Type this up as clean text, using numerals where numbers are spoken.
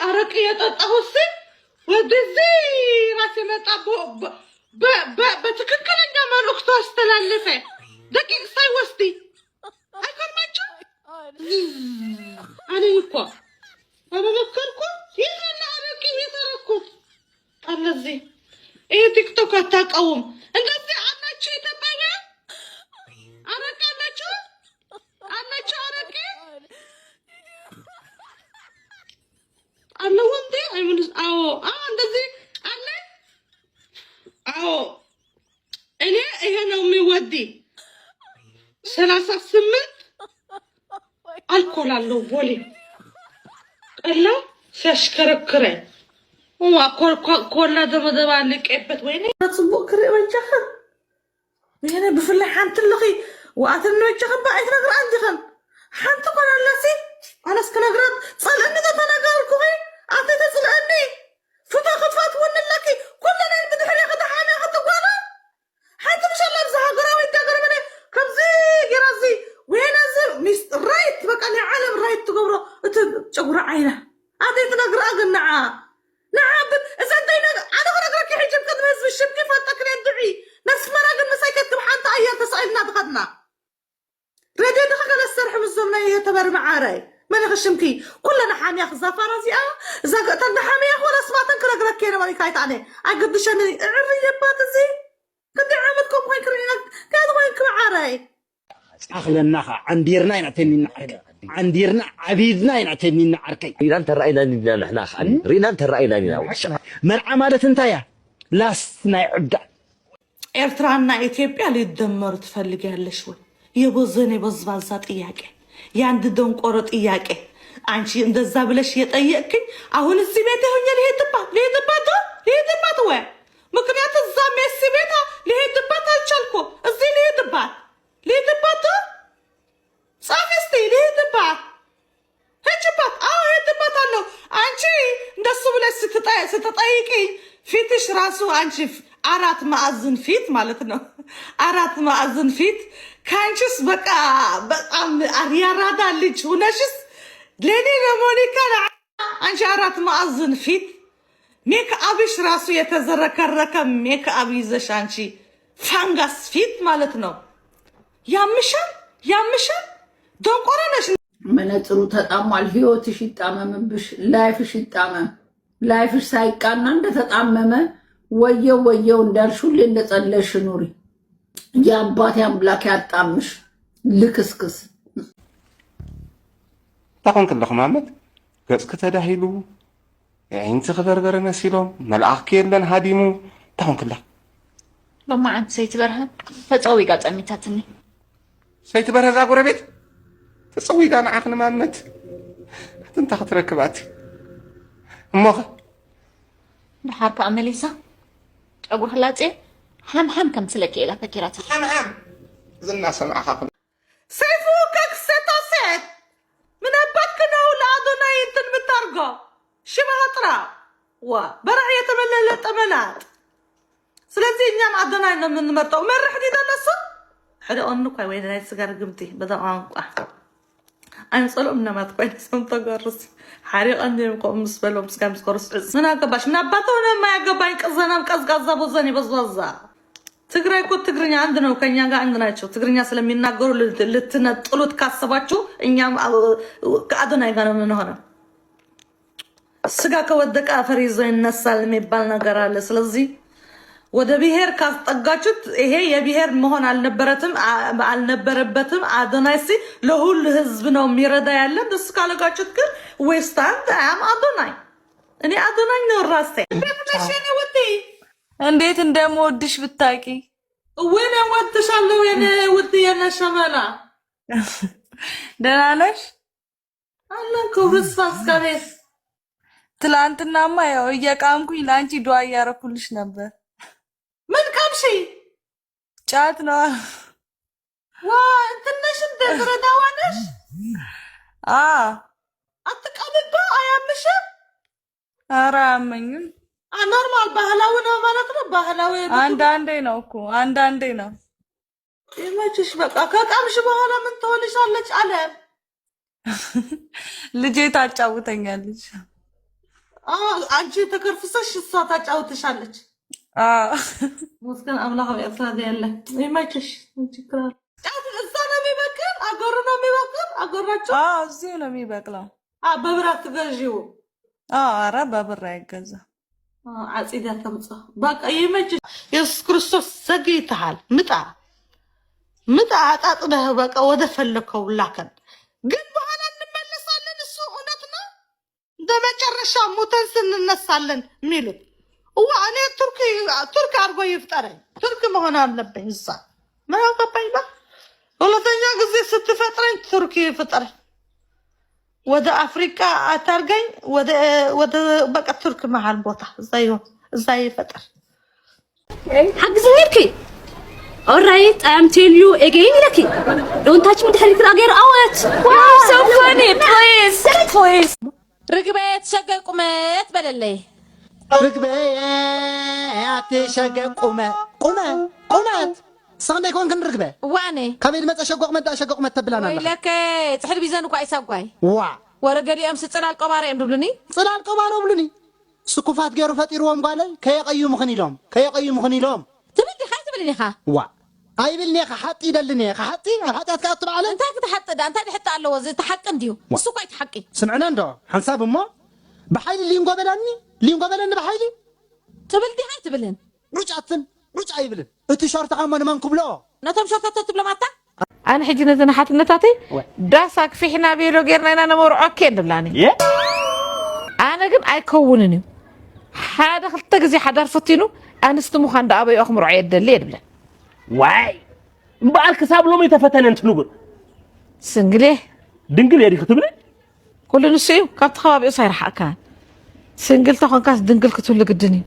አረቄ የጠጣሁት ወደዚህ ራሴ መጣ በትክክለኛ መልእክቱ አስተላለፈ ደቂቅ ሳይወስድ አይከርማችሁ እኔ እኮ አበበከርኩ ይሄን አረቄ የተረኩት አለዚህ ይሄ ቲክቶክ አታውቀውም እንደዚህ አናችሁ የተባለ አረቄ አናችሁ አረቄ አለው እንዴ አይምንስ አዎ እንደዚህ አለ አዎ እኔ ይሄ ነው የሚወዲ 38 አልኮል አለው ቦሌ ቀላ ሲያሽከረክረ ኮላ ደመደባ ልቀበት ወይኔ ጽቡቅ ክሬ ወንጀኸ ይሄኔ ብፍላይ ሓንቲ ለኺ ወአተን ወንጀኸ ባይት ነገር አንድኸን ሓንቲ ቆላላሲ አናስ ከነግራት ጸለኒ ተተናገርኩ ወይ አተ ተጽለኒ ፍታ خطفات ወንላኪ ኩለና ብድሕሪያ ከተሓና ከተጓና ሓንቲ ምሻላር ዘሃገራዊ ተገርበነ ከምዚ ገራዚ ወይናዝ ሚስ ራይት በቃ ለዓለም ራይት ትገብሮ እት ጨጉራ አይና አተ ተነግራ አገናዓ نعم إذا أنتينا أنا أقولك حجب كذا بس بالشبك فاتك ندعي نفس ما راجل مسايكة حتى أيام تسألنا دخلنا ردي دخل السرح بالزمن هي تبر معاري ما نخشمكي كلنا حامي أخذ فرازي إذا قلت حامي أخذ أسمع تنكر كينا ما يكايت عليه أقد شان عرية باتزي قد عامتكم وين كرينا كذا وين معاري أخلنا عنديرنا ينعتني نعرك عنديرنا عبيدنا ينعتني نعركي رينا ترأينا لنا نحن خالي رينا ترأينا لنا من عمالة انتايا لاستنا يعبدا ኤርትራና ኢትዮጵያ ሊደመሩ ትፈልጊያለሽ ወይ የቦዘኔ በዝባዛ ጥያቄ ያንድ ደንቆሮ ጥያቄ አንቺ እንደዛ ብለሽ የጠየቅኝ አሁን እዚህ ቤት ሆኜ ልሄድባት ወይ ምክንያት እዛ ሜሲ ቤት ልሄድባት አልቻልኩ እዚህ ልሄድባት ጻፊስቲ ልሄድባት ሄጅባት ሄድባት አለው አንቺ እንደሱ ብለሽ ስትጠይቂ ፊትሽ ራሱ አንቺ አራት ማዕዘን ፊት ማለት ነው አራት ማዕዘን ፊት ካንቺስ በቃ በጣም ያራዳ ልጅ ሆነሽስ ለኔ ለሞኒካ አንቺ አራት ማዕዘን ፊት ሜክ አብሽ ራሱ የተዘረከረከ ሜክ አብ ይዘሽ አንቺ ፋንጋስ ፊት ማለት ነው ያምሻል ደንቆሮ ነሽ መነጽሩ ተጣሟል ህይወትሽ ይጣመምብሽ ላይፍሽ ይጣመም ላይፍሽ ሳይቃና እንደተጣመመ ወየው እንዳልሽ ሁሌ እንደጸለሽ ኑሪ ያባቴ አምላክ ያጣምሽ ልክስክስ ታቆን ከለኹ ማመት ገጽ ከተዳሂሉ ዓይንቲ ክበርበረ መሲሎም መልአኽ የለን ሃዲሙ ታቆን ከላ لما عند سيت برهن فتصوي قاعد أميتاتني سيت برهن ذا قربت تصوي قاعد عقل مامت حتى انت خطركباتي أمها بحرك أمليسا أقول خلاتي حم كم تلكي إلى فكرتها حم زلنا سمع حقنا سيفوكك ست من أبتك أولادنا ينتن بترقى شبه أطرا وبرعية تملات سلازي نعم عدنا من مرتو من رح دي دلسو حدا أنو كوي وين نايت سجار قمتي بدأ عنقا أنا صلوا من ما تكوين سنتا قرص حريق أني مقوم مسبلو مسكام سكورس من أقباش من أبطونا ما يقباين كزنا مكزقزا بوزاني بزوزا تقرأي كو تقرني عندنا وكان ياغا عندنا يشو تقرني سلام يناقروا لتنطلو تكاسباتشو إنيام كأدنا يغانا من هنا سقا كودك آفريزو النسال ميبالنا قرالي سلازي ወደ ብሔር ካስጠጋችሁት ይሄ የብሔር መሆን አልነበረበትም አዶናይሲ ለሁሉ ህዝብ ነው የሚረዳ ያለ ደስ ካለጋችሁት ግን ዌስታንድ አም አዶናይ እኔ አዶናይ ነው ራሴ ለፍለሽኔ ወዲ እንዴት እንደምወድሽ ብታቂ ወኔ ወድሻለሁ የኔ ውድ የነሸመላ ደህና ነሽ አላህ ክብርስ አስካሬስ ትላንትናማ ያው እየቃምኩኝ ላንቺ ዱአ ያረኩልሽ ነበር ምን ቀምሺ ጫት ነው ትንሽ እንደዝረዳዋነሽ አትቀልዶ አያምሽም ኧረ አያመኝም ኖርማል ባህላዊ ነው ማለት ነው ባህላዊ አንዳንዴ ነው እኮ አንዳንዴ ነው ይመችሽ በቃ ከቀምሽ በኋላ ምን ትሆንሻለች አለ ልጄ ታጫውተኛለች አንቺ ተከርፍሰሽ እሷ ታጫውትሻለች። ሙስከን አምላክ ያሳደ ያለ ይመችሽ እንችክራል እዛ ነው የሚበቅል አገሩ ነው የሚበቅል አገራቸው እዚሁ ነው የሚበቅለው። በብራት ገዢው ኧረ በብር አይገዛ አጽዳ ተምጻ በቃ ይመችሽ። ኢየሱስ ክርስቶስ ዘግይተሃል። ምጣ አጣጥነህ በቃ ወደ ፈለከው ላከን። ግን በኋላ እንመለሳለን። እሱ እውነት ነው። በመጨረሻ ሞተን ስንነሳለን የሚሉት እኔ ቱርክ አድርጎ ይፍጠረኝ። ቱርክ መሆን አለብኝ። እዛ ምን አገባኝ ነው። ሁለተኛ ጊዜ ስትፈጥረኝ ቱርክ ይፍጠረኝ። ወደ አፍሪካ አታርገኝ። ወደ በቃ ቱርክ መሃል ቦታ እዛ ይፈጠር። حقزنيكي alright I am tell you again لكي don't touch me تحرك الأغير out. Wow so funny please رقبت شقة قمت بلالي ركبة شقة قمت صغنا يكون كن ركبة واني كبير متى شقق مت تبلانا ويلك تحل بيزان وقاي ساقواي ورقلي أمس صنع القمار يمدلني صنع القمار يمدلني سكوفات غيرو فاتيروهم قالي كي يقيموا خني لهم تبدي خايف تبلني خا اي بلني حطي دلني حطي كاتب على انت تحط ده انت اللي حتى على وزي تحق انديو السوق يتحقي سمعنا ندو حنساب امه بحيلي اللي ينقبلني بحيلي تبلدي هاي تبلن رجع يبلن التيشيرت عمان ما نقبلو نتم شرطات تبلا ماتا انا حجي نزنا حات نتاتي داسك في حنا بيلو غيرنا انا نمر اوكي دبلاني انا كن ايكونني حدا خلت غزي حدا رفتينو انستمو خند ابي اخمر عيد لي دبلا واي بقالك صاب لوم يتفتن انت نقول سنجلي دنقل يا كتبني كل نسيو كانت خوابي صاير حقان سنجل تخون كاس دنقل كتول قدني